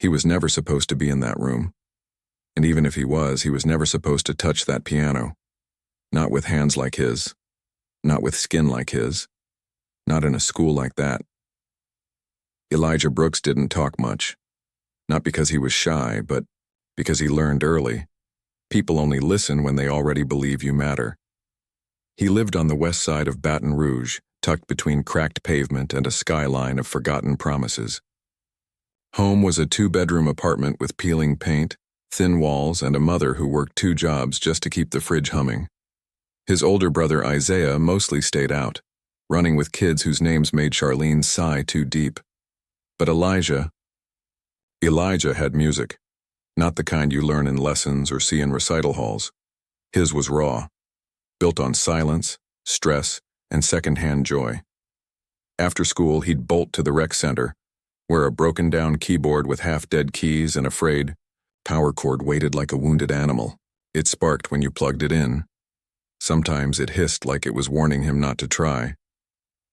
He was never supposed to be in that room. And even if he was never supposed to touch that piano. Not with hands like his. Not with skin like his. Not in a school like that. Elijah Brooks didn't talk much. Not because he was shy, but because he learned early. People only listen when they already believe you matter. He lived on the west side of Baton Rouge, tucked between cracked pavement and a skyline of forgotten promises. Home was a 2-bedroom apartment with peeling paint, thin walls, and a mother who worked 2 jobs just to keep the fridge humming. His older brother Isaiah mostly stayed out, running with kids whose names made Charlene sigh too deep. But Elijah had music, not the kind you learn in lessons or see in recital halls. His was raw, built on silence, stress, and secondhand joy. After school, he'd bolt to the rec center, where a broken-down keyboard with half-dead keys and a frayed power cord waited like a wounded animal. It sparked when you plugged it in. Sometimes it hissed like it was warning him not to try.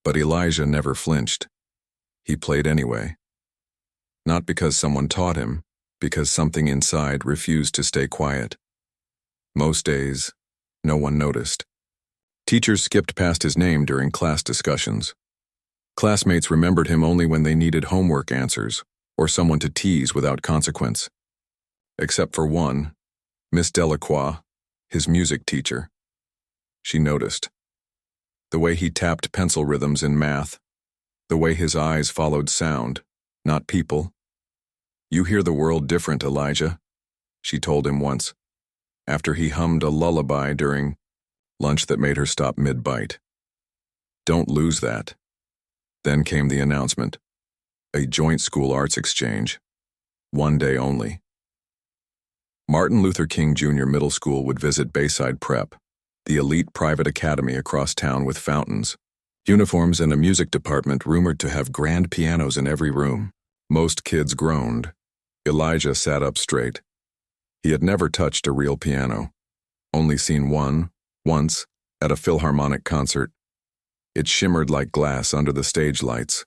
But Elijah never flinched. He played anyway. Not because someone taught him, because something inside refused to stay quiet. Most days, no one noticed. Teachers skipped past his name during class discussions. Classmates remembered him only when they needed homework answers or someone to tease without consequence. Except for one, Miss Delacroix, his music teacher. She noticed. The way he tapped pencil rhythms in math. The way his eyes followed sound, not people. "You hear the world different, Elijah," she told him once, after he hummed a lullaby during lunch that made her stop mid-bite. "Don't lose that." Then came the announcement. A joint school arts exchange. 1 day only. Martin Luther King Jr. Middle School would visit Bayside Prep, the elite private academy across town with fountains, uniforms, and a music department rumored to have grand pianos in every room. Most kids groaned. Elijah sat up straight. He had never touched a real piano. Only seen one, once, at a Philharmonic concert. It shimmered like glass under the stage lights.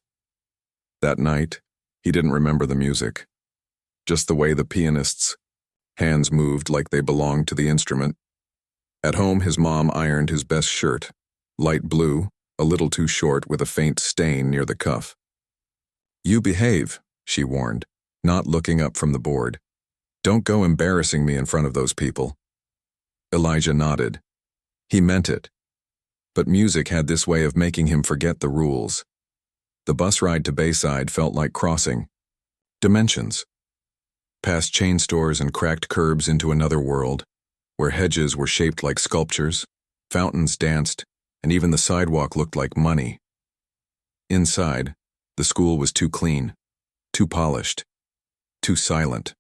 That night, he didn't remember the music. Just the way the pianist's hands moved like they belonged to the instrument. At home, his mom ironed his best shirt, light blue, a little too short with a faint stain near the cuff. "You behave," she warned, not looking up from the board. "Don't go embarrassing me in front of those people." Elijah nodded. He meant it. But music had this way of making him forget the rules. The bus ride to Bayside felt like crossing dimensions. Past chain stores and cracked curbs into another world, where hedges were shaped like sculptures, fountains danced, and even the sidewalk looked like money. Inside, the school was too clean, too polished, too silent.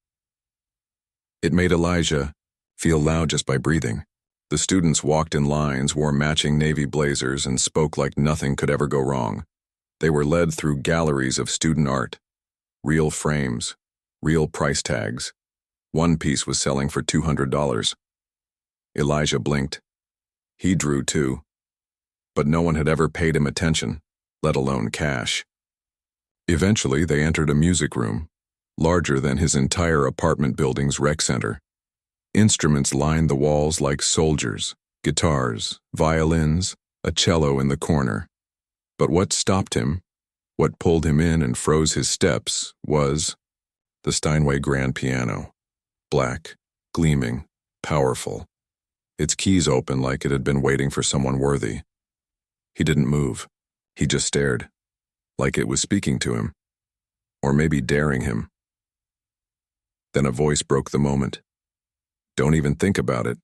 It made Elijah feel loud just by breathing. The students walked in lines, wore matching navy blazers, and spoke like nothing could ever go wrong. They were led through galleries of student art, real frames, real price tags. One piece was selling for $200. Elijah blinked. He drew too. But no one had ever paid him attention, let alone cash. Eventually, they entered a music room, larger than his entire apartment building's rec center. Instruments lined the walls like soldiers, guitars, violins, a cello in the corner. But what stopped him, what pulled him in and froze his steps, was the Steinway grand piano. Black, gleaming, powerful. Its keys open like it had been waiting for someone worthy. He didn't move. He just stared, like it was speaking to him, or maybe daring him. Then a voice broke the moment. "Don't even think about it."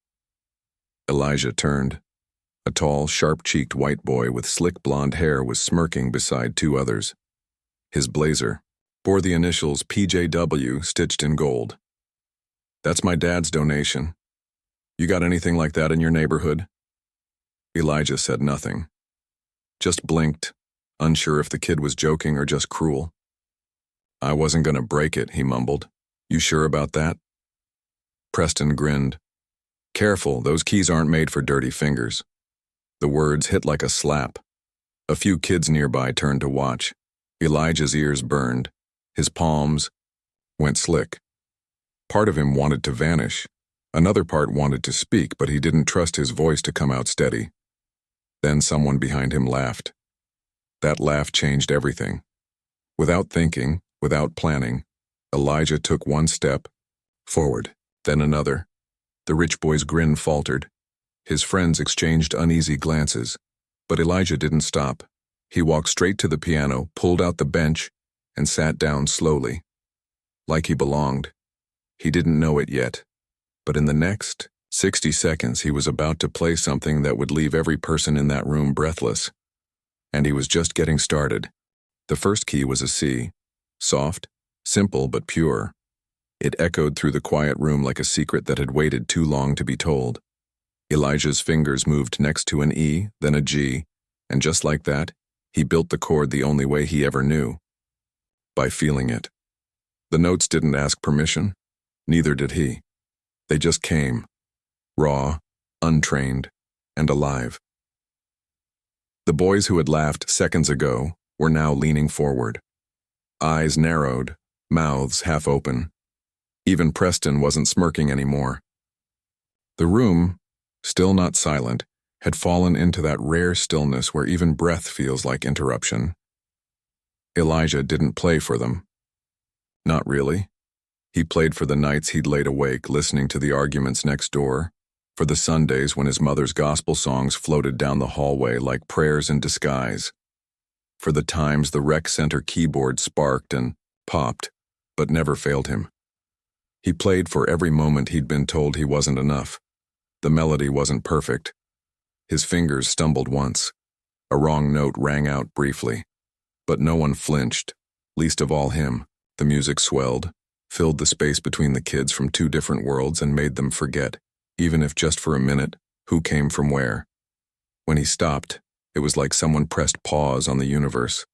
Elijah turned. A tall, sharp-cheeked white boy with slick blonde hair was smirking beside 2 others. His blazer bore the initials PJW stitched in gold. "That's my dad's donation. You got anything like that in your neighborhood?" Elijah said nothing. Just blinked, unsure if the kid was joking or just cruel. "I wasn't gonna break it," he mumbled. "You sure about that?" Preston grinned. "Careful, those keys aren't made for dirty fingers." The words hit like a slap. A few kids nearby turned to watch. Elijah's ears burned, his palms went slick. Part of him wanted to vanish. Another part wanted to speak, but he didn't trust his voice to come out steady. Then someone behind him laughed. That laugh changed everything. Without thinking, without planning, Elijah took one step forward, then another. The rich boy's grin faltered. His friends exchanged uneasy glances, but Elijah didn't stop. He walked straight to the piano, pulled out the bench, and sat down slowly. Like he belonged. He didn't know it yet, but in the next 60 seconds he was about to play something that would leave every person in that room breathless. And he was just getting started. The first key was a C. Soft, simple but pure. It echoed through the quiet room like a secret that had waited too long to be told. Elijah's fingers moved next to an E, then a G, and just like that, he built the chord the only way he ever knew. By feeling it. The notes didn't ask permission. Neither did he. They just came. Raw, untrained, and alive. The boys who had laughed seconds ago were now leaning forward. Eyes narrowed, mouths half open. Even Preston wasn't smirking anymore. The room, still not silent, had fallen into that rare stillness where even breath feels like interruption. Elijah didn't play for them. Not really. He played for the nights he'd laid awake listening to the arguments next door, for the Sundays when his mother's gospel songs floated down the hallway like prayers in disguise, for the times the rec center keyboard sparked and popped, but never failed him. He played for every moment he'd been told he wasn't enough. The melody wasn't perfect. His fingers stumbled once. A wrong note rang out briefly. But no one flinched, least of all him. The music swelled, filled the space between the kids from two different worlds and made them forget, even if just for a minute, who came from where. When he stopped, it was like someone pressed pause on the universe.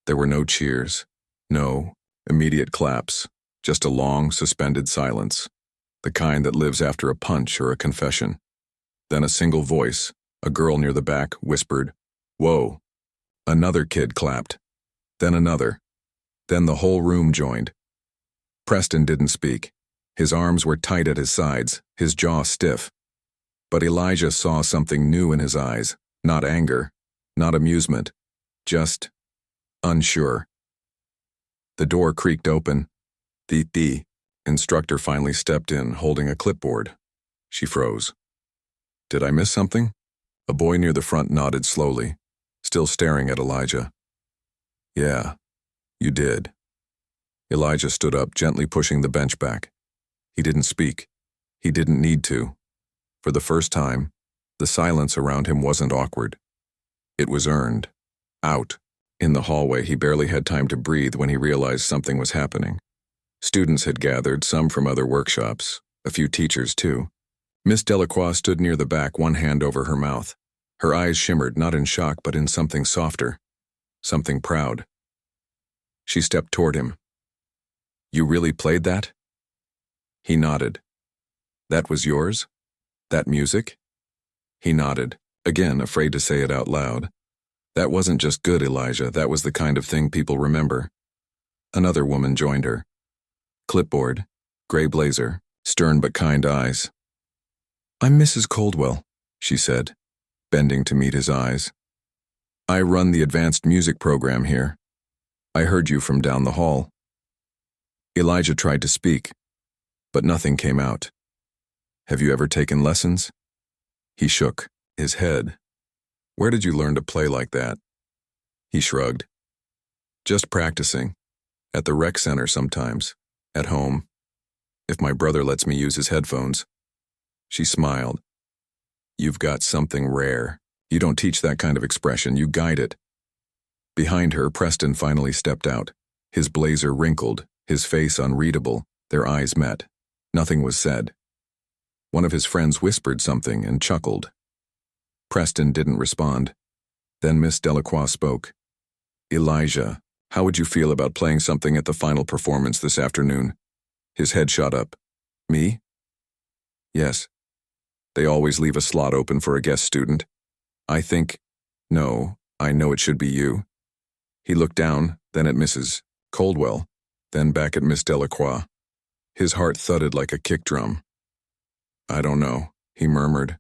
There were no cheers, no immediate claps, just a long, suspended silence, the kind that lives after a punch or a confession. Then a single voice, a girl near the back, whispered, "Whoa." Another kid clapped. Then another. Then the whole room joined. Preston didn't speak. His arms were tight at his sides, his jaw stiff. But Elijah saw something new in his eyes, not anger, not amusement, just unsure. The door creaked open. The instructor finally stepped in, holding a clipboard. She froze. Did I miss something? A boy near the front nodded slowly, still staring at Elijah. Yeah, you did. Elijah stood up, gently pushing the bench back. He didn't speak. He didn't need to. For the first time, the silence around him wasn't awkward. It was earned. Out. In the hallway, he barely had time to breathe when he realized something was happening. Students had gathered, some from other workshops, a few teachers too. Miss Delacroix stood near the back, one hand over her mouth. Her eyes shimmered, not in shock, but in something softer. Something proud. She stepped toward him. You really played that? He nodded. That was yours? That music? He nodded, again afraid to say it out loud. That wasn't just good, Elijah, that was the kind of thing people remember. Another woman joined her. Clipboard, gray blazer, stern but kind eyes. I'm Mrs. Coldwell, she said, bending to meet his eyes. I run the advanced music program here. I heard you from down the hall. Elijah tried to speak, but nothing came out. Have you ever taken lessons? He shook his head. Where did you learn to play like that? He shrugged. Just practicing. At the rec center sometimes. At home. If my brother lets me use his headphones. She smiled. You've got something rare. You don't teach that kind of expression, you guide it. Behind her, Preston finally stepped out. His blazer wrinkled, his face unreadable. Their eyes met. Nothing was said. One of his friends whispered something and chuckled. Preston didn't respond. Then Miss Delacroix spoke. Elijah, how would you feel about playing something at the final performance this afternoon? His head shot up. Me? Yes. They always leave a slot open for a guest student. No, I know it should be you. He looked down, then at Mrs. Coldwell. then back at Miss Delacroix. His heart thudded like a kick drum. "I don't know," he murmured.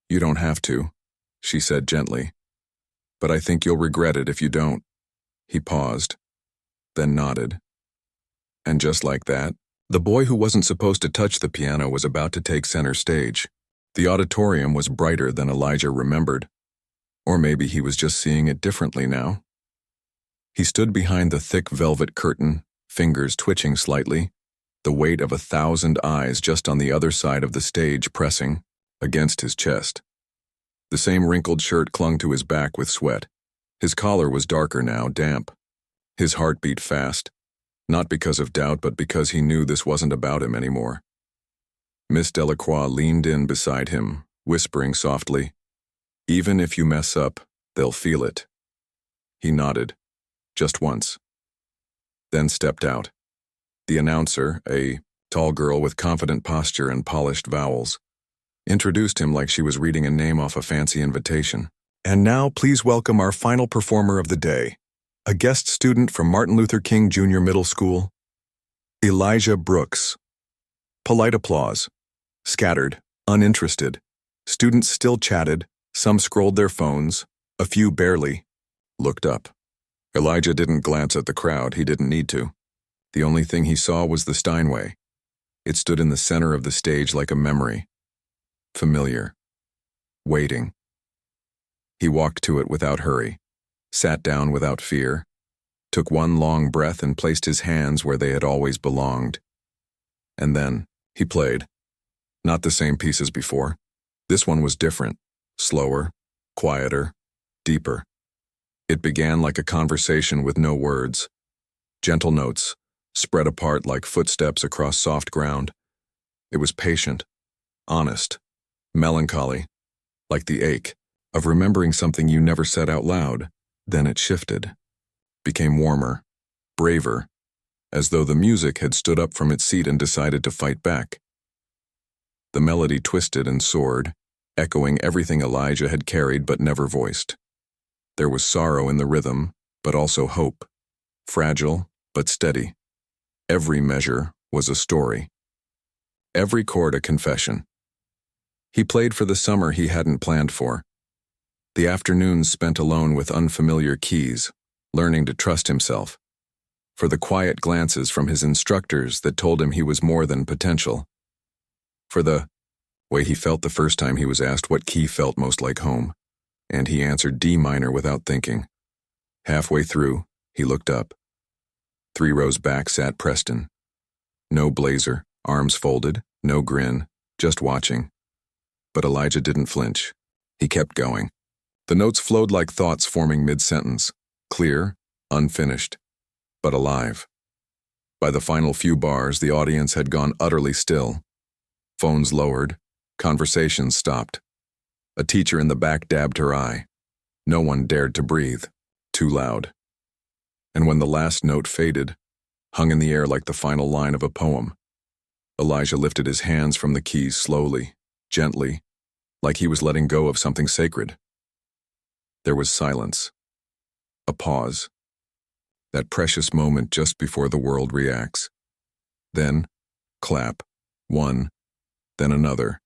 "You don't have to," she said gently. "But I think you'll regret it if you don't." He paused, then nodded. And just like that, the boy who wasn't supposed to touch the piano was about to take center stage. The auditorium was brighter than Elijah remembered. Or maybe he was just seeing it differently now. He stood behind the thick velvet curtain, fingers twitching slightly, the weight of 1,000 eyes just on the other side of the stage pressing against his chest. The same wrinkled shirt clung to his back with sweat. His collar was darker now, damp. His heart beat fast, not because of doubt but because he knew this wasn't about him anymore. Miss Delacroix leaned in beside him, whispering softly, "Even if you mess up, they'll feel it." He nodded, just once. Then stepped out. The announcer, a tall girl with confident posture and polished vowels, introduced him like she was reading a name off a fancy invitation. "And now please welcome our final performer of the day, a guest student from Martin Luther King Jr. Middle School, Elijah Brooks." Polite applause. Scattered, uninterested. Students still chatted, some scrolled their phones, a few barely looked up. Elijah didn't glance at the crowd, he didn't need to. The only thing he saw was the Steinway. It stood in the center of the stage like a memory. Familiar. Waiting. He walked to it without hurry, sat down without fear, took one long breath and placed his hands where they had always belonged. And then, he played. Not the same piece as before. This one was different, slower, quieter, deeper. It began like a conversation with no words. Gentle notes, spread apart like footsteps across soft ground. It was patient, honest, melancholy, like the ache of remembering something you never said out loud. Then it shifted, became warmer, braver, as though the music had stood up from its seat and decided to fight back. The melody twisted and soared, echoing everything Elijah had carried but never voiced. There was sorrow in the rhythm, but also hope, fragile but steady. Every measure was a story. Every chord a confession. He played for the summer he hadn't planned for. The afternoons spent alone with unfamiliar keys, learning to trust himself. For the quiet glances from his instructors that told him he was more than potential. For the way he felt the first time he was asked what key felt most like home, and he answered D minor without thinking. Halfway through, he looked up. 3 rows back sat Preston. No blazer, arms folded, no grin, just watching. But Elijah didn't flinch. He kept going. The notes flowed like thoughts forming mid-sentence, clear, unfinished, but alive. By the final few bars, the audience had gone utterly still. Phones lowered, conversations stopped. A teacher in the back dabbed her eye. No one dared to breathe, too loud. And when the last note faded, hung in the air like the final line of a poem, Elijah lifted his hands from the keys slowly, gently, like he was letting go of something sacred. There was silence. A pause. That precious moment just before the world reacts. Then, clap. One, then another.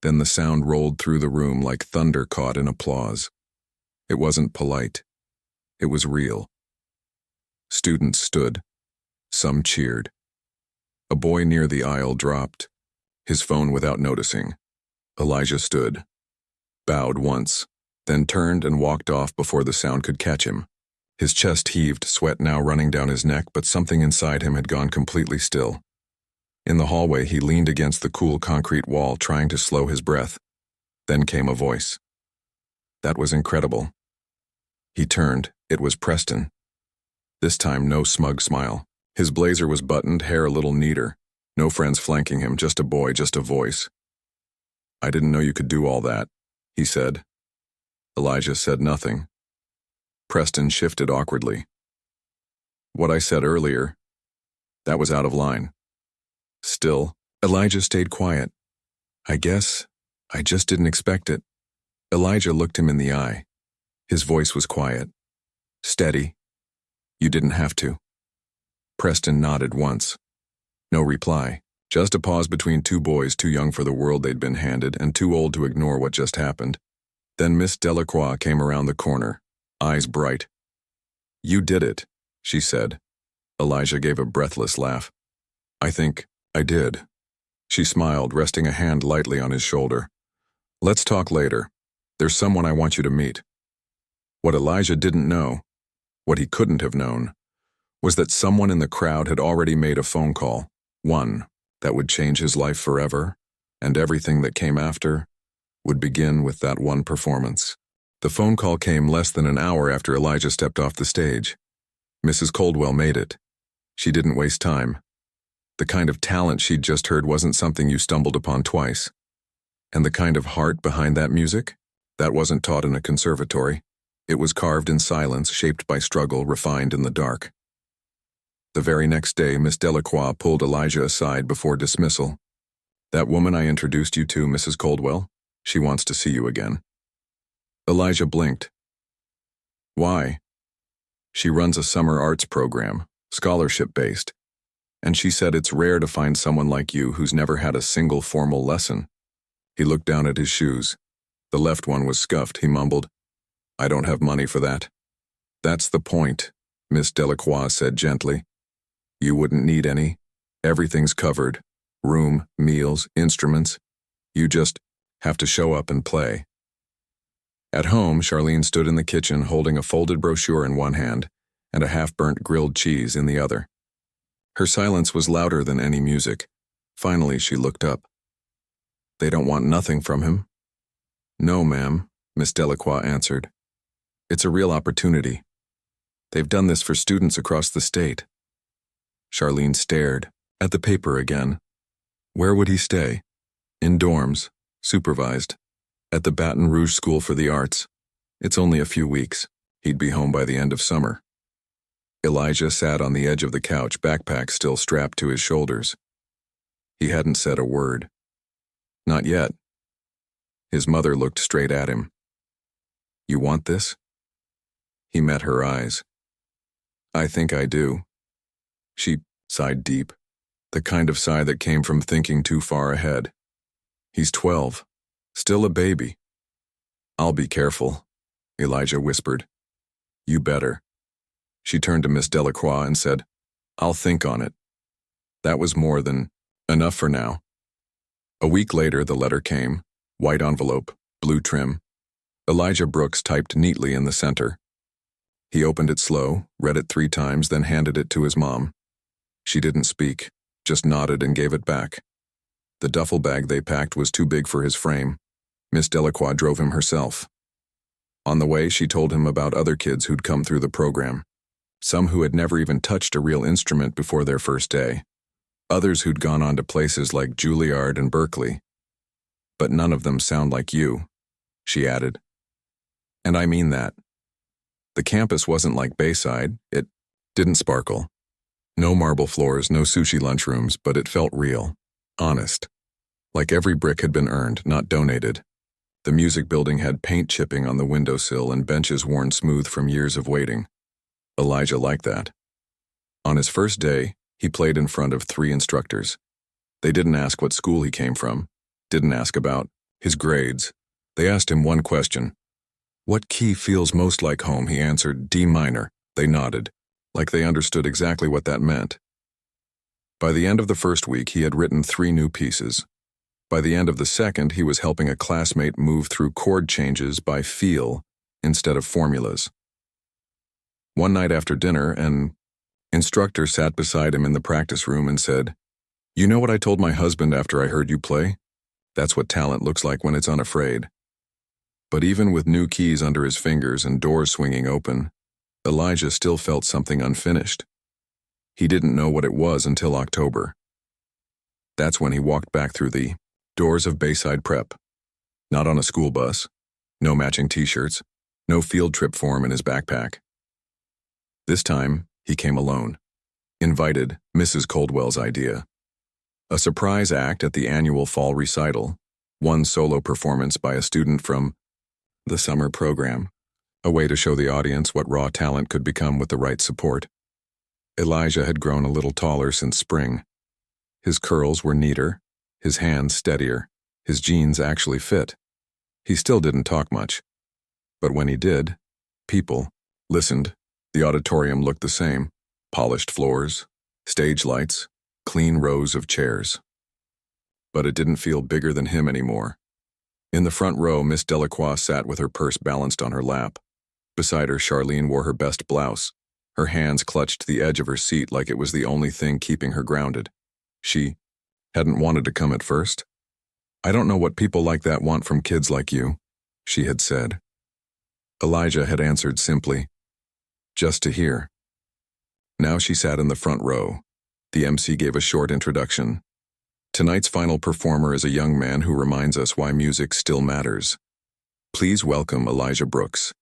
Then the sound rolled through the room like thunder caught in applause. It wasn't polite. It was real. Students stood. Some cheered. A boy near the aisle dropped, his phone without noticing. Elijah stood, bowed once, then turned and walked off before the sound could catch him. His chest heaved, sweat now running down his neck, but something inside him had gone completely still. In the hallway, he leaned against the cool concrete wall, trying to slow his breath. Then came a voice. That was incredible. He turned. It was Preston. This time, no smug smile. His blazer was buttoned, hair a little neater. No friends flanking him, just a boy, just a voice. "I didn't know you could do all that," he said. Elijah said nothing. Preston shifted awkwardly. "What I said earlier, that was out of line." Still, Elijah stayed quiet. "I guess I just didn't expect it." Elijah looked him in the eye. His voice was quiet, steady. "You didn't have to." Preston nodded once. No reply. Just a pause between two boys too young for the world they'd been handed and too old to ignore what just happened. Then Miss Delacroix came around the corner, eyes bright. "You did it," she said. Elijah gave a breathless laugh. "I think I did." She smiled, resting a hand lightly on his shoulder. "Let's talk later. There's someone I want you to meet." What Elijah didn't know, what he couldn't have known, was that someone in the crowd had already made a phone call, one that would change his life forever, and everything that came after would begin with that one performance. The phone call came less than an hour after Elijah stepped off the stage. Mrs. Coldwell made it. She didn't waste time. The kind of talent she'd just heard wasn't something you stumbled upon twice. And the kind of heart behind that music? That wasn't taught in a conservatory. It was carved in silence, shaped by struggle, refined in the dark. The very next day, Miss Delacroix pulled Elijah aside before dismissal. "That woman I introduced you to, Mrs. Coldwell, she wants to see you again." Elijah blinked. "Why?" "She runs a summer arts program, scholarship-based, and she said it's rare to find someone like you who's never had a single formal lesson." He looked down at his shoes. The left one was scuffed. He mumbled, "I don't have money for that." "That's the point," Miss Delacroix said gently. "You wouldn't need any. Everything's covered. Room, meals, instruments. You just have to show up and play." At home, Charlene stood in the kitchen holding a folded brochure in one hand and a half-burnt grilled cheese in the other. Her silence was louder than any music. Finally, she looked up. "They don't want nothing from him?" "No, ma'am," Miss Delacroix answered. "It's a real opportunity. They've done this for students across the state." Charlene stared at the paper again. Where would he stay? In dorms, supervised, at the Baton Rouge School for the Arts. It's only a few weeks. He'd be home by the end of summer. Elijah sat on the edge of the couch, backpack still strapped to his shoulders. He hadn't said a word. Not yet. His mother looked straight at him. "You want this?" He met her eyes. "I think I do." She sighed deep, the kind of sigh that came from thinking too far ahead. "He's 12, still a baby." "I'll be careful," Elijah whispered. "You better." She turned to Miss Delacroix and said, "I'll think on it." That was more than enough for now. A week later, the letter came, white envelope, blue trim. Elijah Brooks typed neatly in the center. He opened it slow, read it 3 times, then handed it to his mom. She didn't speak, just nodded and gave it back. The duffel bag they packed was too big for his frame. Miss Delacroix drove him herself. On the way, she told him about other kids who'd come through the program. Some who had never even touched a real instrument before their first day. Others who'd gone on to places like Juilliard and Berkeley. "But none of them sound like you," she added. "And I mean that. The campus wasn't like Bayside. It didn't sparkle. No marble floors, no sushi lunchrooms, but it felt real, honest. Like every brick had been earned, not donated. The music building had paint chipping on the windowsill and benches worn smooth from years of waiting. Elijah liked that. On his first day, he played in front of 3 instructors. They didn't ask what school he came from, didn't ask about his grades. They asked him one question. "What key feels most like home?" He answered, "D minor." They nodded, like they understood exactly what that meant. By the end of the first week, he had written 3 new pieces. By the end of the second, he was helping a classmate move through chord changes by feel instead of formulas. One night after dinner, an instructor sat beside him in the practice room and said, "You know what I told my husband after I heard you play? That's what talent looks like when it's unafraid." But even with new keys under his fingers and doors swinging open, Elijah still felt something unfinished. He didn't know what it was until October. That's when he walked back through the doors of Bayside Prep. Not on a school bus, no matching t-shirts, no field trip form in his backpack. This time, he came alone. Invited, Mrs. Coldwell's idea. A surprise act at the annual fall recital, one solo performance by a student from the summer program, a way to show the audience what raw talent could become with the right support. Elijah had grown a little taller since spring. His curls were neater, his hands steadier, his jeans actually fit. He still didn't talk much. But when he did, people listened. The auditorium looked the same. Polished floors, stage lights, clean rows of chairs. But it didn't feel bigger than him anymore. In the front row, Miss Delacroix sat with her purse balanced on her lap. Beside her, Charlene wore her best blouse. Her hands clutched the edge of her seat like it was the only thing keeping her grounded. She hadn't wanted to come at first. "I don't know what people like that want from kids like you," she had said. Elijah had answered simply, "Just to hear." Now she sat in the front row. The MC gave a short introduction. Tonight's final performer is a young man who reminds us why music still matters. Please welcome Elijah Brooks.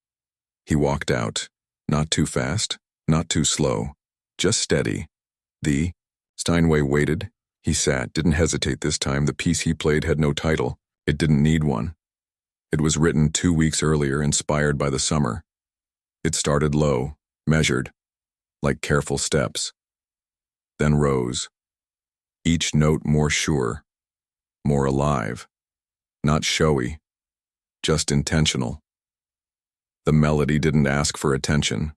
He walked out, not too fast, not too slow, just steady. Steinway waited. He sat, didn't hesitate this time. The piece he played had no title. It didn't need one. It was written 2 weeks earlier, inspired by the summer. It started low, measured, like careful steps. Then rose. Each note more sure, more alive. Not showy, just intentional. The melody didn't ask for attention.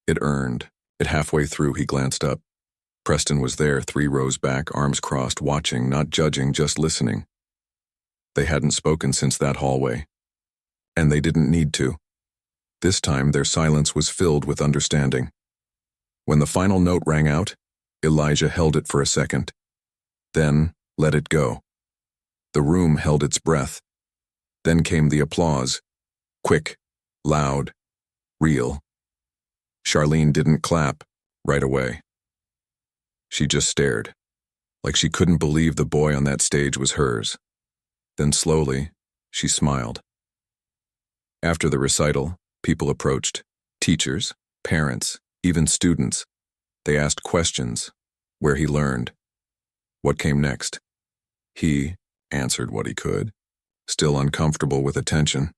It earned it. Halfway through, he glanced up. Preston was there, 3 rows back, arms crossed, watching, not judging, just listening. They hadn't spoken since that hallway. And they didn't need to. This time, their silence was filled with understanding. When the final note rang out, Elijah held it for a second. Then let it go. The room held its breath. Then came the applause. Quick, loud, real. Charlene didn't clap right away. She just stared, like she couldn't believe the boy on that stage was hers. Then slowly, she smiled. After the recital, people approached. Teachers, parents, even students. They asked questions, where he learned. What came next? He answered what he could, still uncomfortable with attention.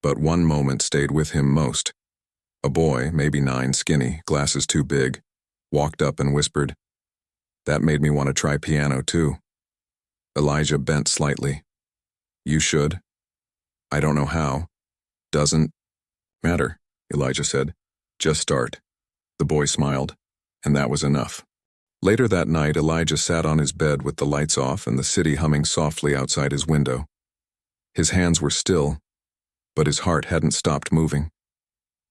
But one moment stayed with him most. A boy, maybe 9, skinny, glasses too big, walked up and whispered, "That made me want to try piano too." Elijah bent slightly. "You should." "I don't know how." "Doesn't matter," Elijah said. "Just start." The boy smiled, and that was enough. Later that night, Elijah sat on his bed with the lights off and the city humming softly outside his window. His hands were still, but his heart hadn't stopped moving.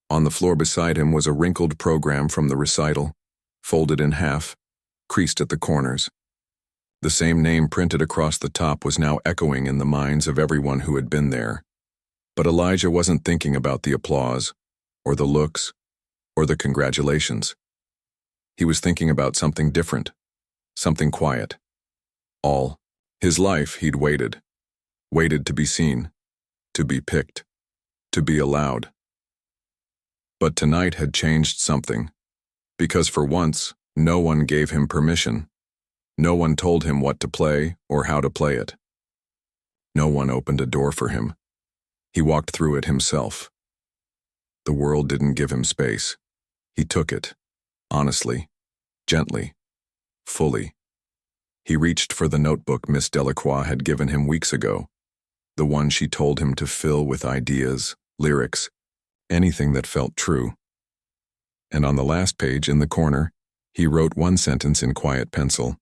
On the floor beside him was a wrinkled program from the recital, folded in half, creased at the corners. The same name printed across the top was now echoing in the minds of everyone who had been there. But Elijah wasn't thinking about the applause, or the looks, or the congratulations. He was thinking about something different, something quiet. All his life he'd waited to be seen, to be picked, to be allowed. But tonight had changed something, because for once, no one gave him permission. No one told him what to play or how to play it. No one opened a door for him. He walked through it himself. The world didn't give him space. He took it, honestly, gently, fully. He reached for the notebook Miss Delacroix had given him weeks ago, the one she told him to fill with ideas, lyrics, anything that felt true. And on the last page in the corner, he wrote one sentence in quiet pencil.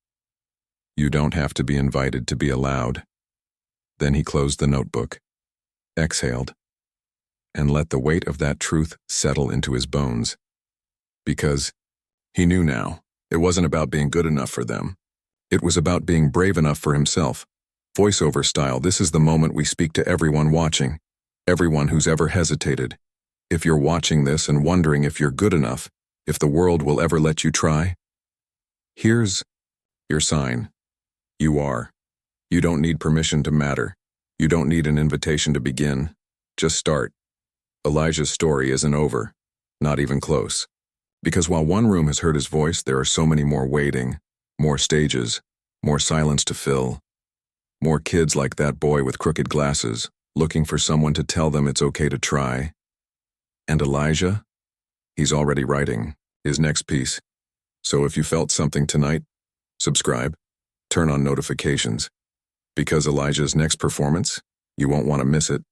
"You don't have to be invited to be allowed." Then he closed the notebook, exhaled, and let the weight of that truth settle into his bones. Because he knew now, it wasn't about being good enough for them. It was about being brave enough for himself. Voiceover style, this is the moment we speak to everyone watching, everyone who's ever hesitated. If you're watching this and wondering if you're good enough, if the world will ever let you try, here's your sign. You are. You don't need permission to matter. You don't need an invitation to begin. Just start. Elijah's story isn't over, not even close. Because while one room has heard his voice, there are so many more waiting, more stages, more silence to fill. More kids like that boy with crooked glasses, looking for someone to tell them it's okay to try. And Elijah? He's already writing his next piece. So if you felt something tonight, subscribe, turn on notifications, because Elijah's next performance, you won't want to miss it.